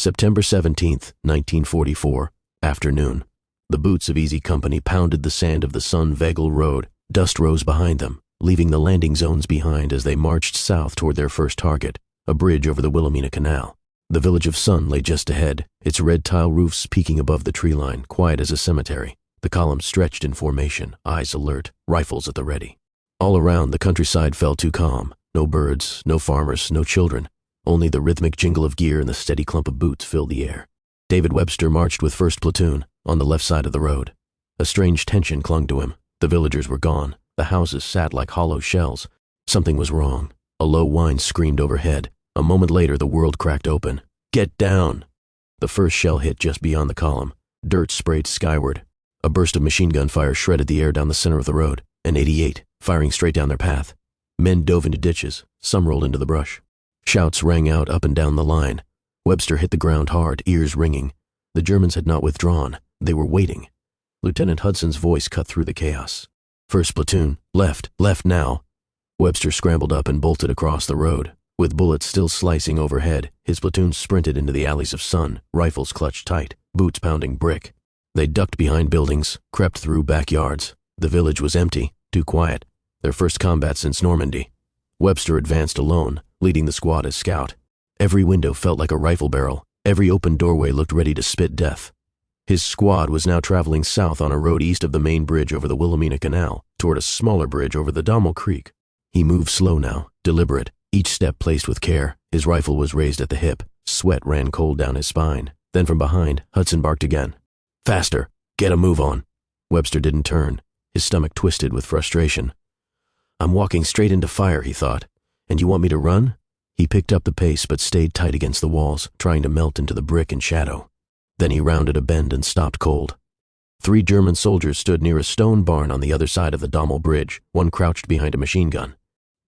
September 17th, 1944, afternoon. The boots of Easy Company pounded the sand of the Sun-Vegal Road. Dust rose behind them, leaving the landing zones behind as they marched south toward their first target, a bridge over the Wilhelmina Canal. The village of Sun lay just ahead, its red tile roofs peeking above the tree line, quiet as a cemetery. The columns stretched in formation, eyes alert, rifles at the ready. All around, the countryside felt too calm. No birds, no farmers, no children. Only the rhythmic jingle of gear and the steady clump of boots filled the air. David Webster marched with 1st Platoon, on the left side of the road. A strange tension clung to him. The villagers were gone. The houses sat like hollow shells. Something was wrong. A low whine screamed overhead. A moment later, the world cracked open. "Get down!" The first shell hit just beyond the column. Dirt sprayed skyward. A burst of machine gun fire shredded the air down the center of the road. An 88, firing straight down their path. Men dove into ditches. Some rolled into the brush. Shouts rang out up and down the line. Webster hit the ground hard, ears ringing. The Germans had not withdrawn. They were waiting. Lieutenant Hudson's voice cut through the chaos. "First Platoon, left now." Webster scrambled up and bolted across the road. With bullets still slicing overhead, his platoon sprinted into the alleys of Sun, rifles clutched tight, boots pounding brick. They ducked behind buildings, crept through backyards. The village was empty, too quiet. Their first combat since Normandy. Webster advanced alone, leading the squad as scout. Every window felt like a rifle barrel. Every open doorway looked ready to spit death. His squad was now traveling south on a road east of the main bridge over the Wilhelmina Canal, toward a smaller bridge over the Dammel Creek. He moved slow now, deliberate, each step placed with care. His rifle was raised at the hip. Sweat ran cold down his spine. Then from behind, Hudson barked again. "Faster! Get a move on!" Webster didn't turn. His stomach twisted with frustration. "I'm walking straight into fire," he thought. "And you want me to run?" He picked up the pace but stayed tight against the walls, trying to melt into the brick and shadow. Then he rounded a bend and stopped cold. 3 German soldiers stood near a stone barn on the other side of the Dammel Bridge, one crouched behind a machine gun.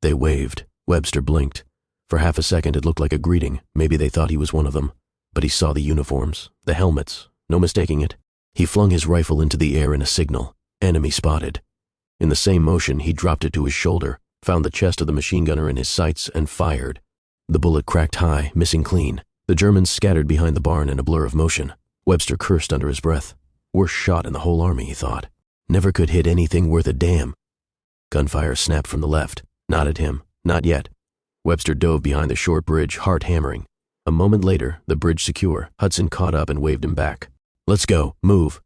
They waved. Webster blinked. For half a second it looked like a greeting. Maybe they thought he was one of them. But he saw the uniforms, the helmets. No mistaking it. He flung his rifle into the air in a signal. Enemy spotted. In the same motion, he dropped it to his shoulder, found the chest of the machine gunner in his sights, and fired. The bullet cracked high, missing clean. The Germans scattered behind the barn in a blur of motion. Webster cursed under his breath. Worst shot in the whole army, he thought. Never could hit anything worth a damn. Gunfire snapped from the left. Not at him. Not yet. Webster dove behind the short bridge, heart hammering. A moment later, the bridge secure, Hudson caught up and waved him back. "Let's go. Move."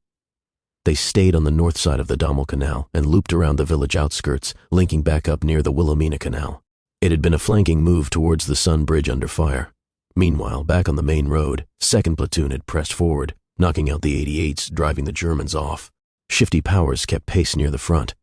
They stayed on the north side of the Dammel Canal and looped around the village outskirts, linking back up near the Wilhelmina Canal. It had been a flanking move towards the Sun Bridge under fire. Meanwhile, back on the main road, 2nd Platoon had pressed forward, knocking out the 88s, driving the Germans off. Shifty Powers kept pace near the front.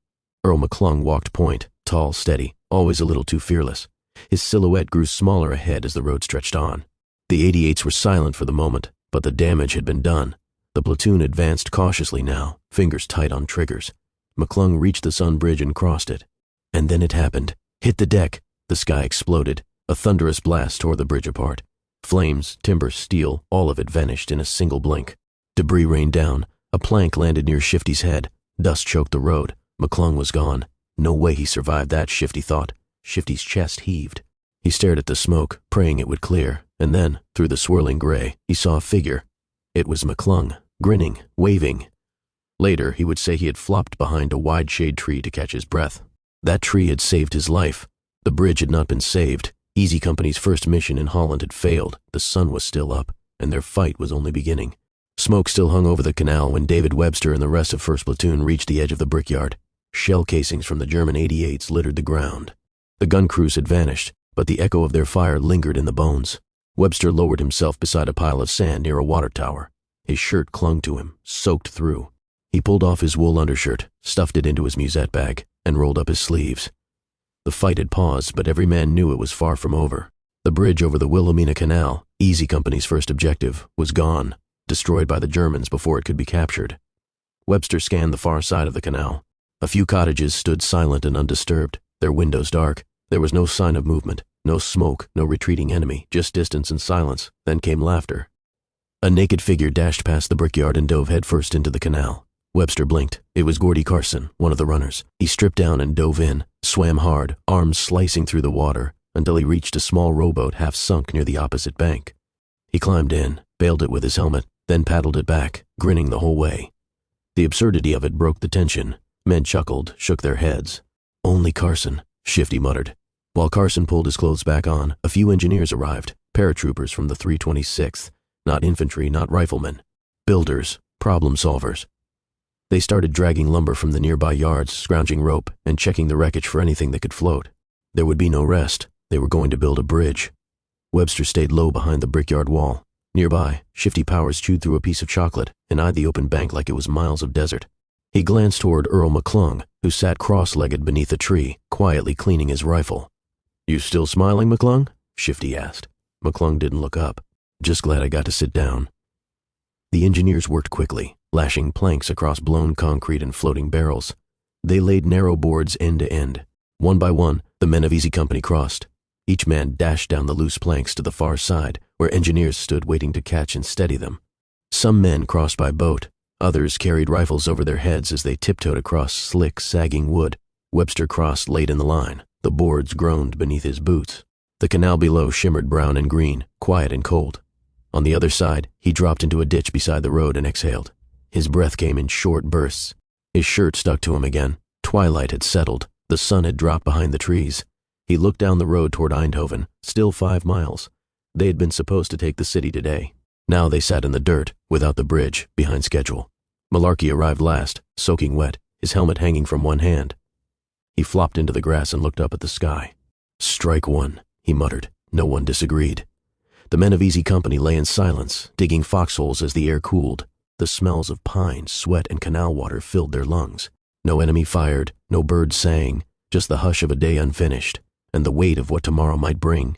Earl McClung walked point, tall, steady, always a little too fearless. His silhouette grew smaller ahead as the road stretched on. The 88s were silent for the moment, but the damage had been done. The platoon advanced cautiously now, fingers tight on triggers. McClung reached the Sun Bridge and crossed it. And then it happened. Hit the deck. The sky exploded. A thunderous blast tore the bridge apart. Flames, timber, steel, all of it vanished in a single blink. Debris rained down. A plank landed near Shifty's head. Dust choked the road. McClung was gone. No way he survived that, Shifty thought. Shifty's chest heaved. He stared at the smoke, praying it would clear, and then, through the swirling gray, he saw a figure. It was McClung, grinning, waving. Later, he would say he had flopped behind a wide shade tree to catch his breath. That tree had saved his life. The bridge had not been saved. Easy Company's first mission in Holland had failed. The sun was still up, and their fight was only beginning. Smoke still hung over the canal when David Webster and the rest of 1st Platoon reached the edge of the brickyard. Shell casings from the German 88s littered the ground. The gun crews had vanished, but the echo of their fire lingered in the bones. Webster lowered himself beside a pile of sand near a water tower. His shirt clung to him, soaked through. He pulled off his wool undershirt, stuffed it into his musette bag, and rolled up his sleeves. The fight had paused, but every man knew it was far from over. The bridge over the Wilhelmina Canal, Easy Company's first objective, was gone, destroyed by the Germans before it could be captured. Webster scanned the far side of the canal. A few cottages stood silent and undisturbed, their windows dark. There was no sign of movement, no smoke, no retreating enemy, just distance and silence. Then came laughter. A naked figure dashed past the brickyard and dove headfirst into the canal. Webster blinked. It was Gordy Carson, one of the runners. He stripped down and dove in, swam hard, arms slicing through the water, until he reached a small rowboat half sunk near the opposite bank. He climbed in, bailed it with his helmet, then paddled it back, grinning the whole way. The absurdity of it broke the tension. Men chuckled, shook their heads. "Only Carson," Shifty muttered. While Carson pulled his clothes back on, a few engineers arrived, paratroopers from the 326th, not infantry, not riflemen. Builders, problem solvers. They started dragging lumber from the nearby yards, scrounging rope, and checking the wreckage for anything that could float. There would be no rest. They were going to build a bridge. Webster stayed low behind the brickyard wall. Nearby, Shifty Powers chewed through a piece of chocolate and eyed the open bank like it was miles of desert. He glanced toward Earl McClung, who sat cross-legged beneath a tree, quietly cleaning his rifle. "You still smiling, McClung?" Shifty asked. McClung didn't look up. "Just glad I got to sit down." The engineers worked quickly, lashing planks across blown concrete and floating barrels. They laid narrow boards end to end. One by one, the men of Easy Company crossed. Each man dashed down the loose planks to the far side, where engineers stood waiting to catch and steady them. Some men crossed by boat. Others carried rifles over their heads as they tiptoed across slick, sagging wood. Webster crossed late in the line. The boards groaned beneath his boots. The canal below shimmered brown and green, quiet and cold. On the other side, he dropped into a ditch beside the road and exhaled. His breath came in short bursts. His shirt stuck to him again. Twilight had settled. The sun had dropped behind the trees. He looked down the road toward Eindhoven, still 5 miles. They had been supposed to take the city today. Now they sat in the dirt, without the bridge, behind schedule. Malarkey arrived last, soaking wet, his helmet hanging from one hand. He flopped into the grass and looked up at the sky. "Strike one," he muttered. No one disagreed. The men of Easy Company lay in silence, digging foxholes as the air cooled. The smells of pine, sweat, and canal water filled their lungs. No enemy fired, no birds sang, just the hush of a day unfinished, and the weight of what tomorrow might bring.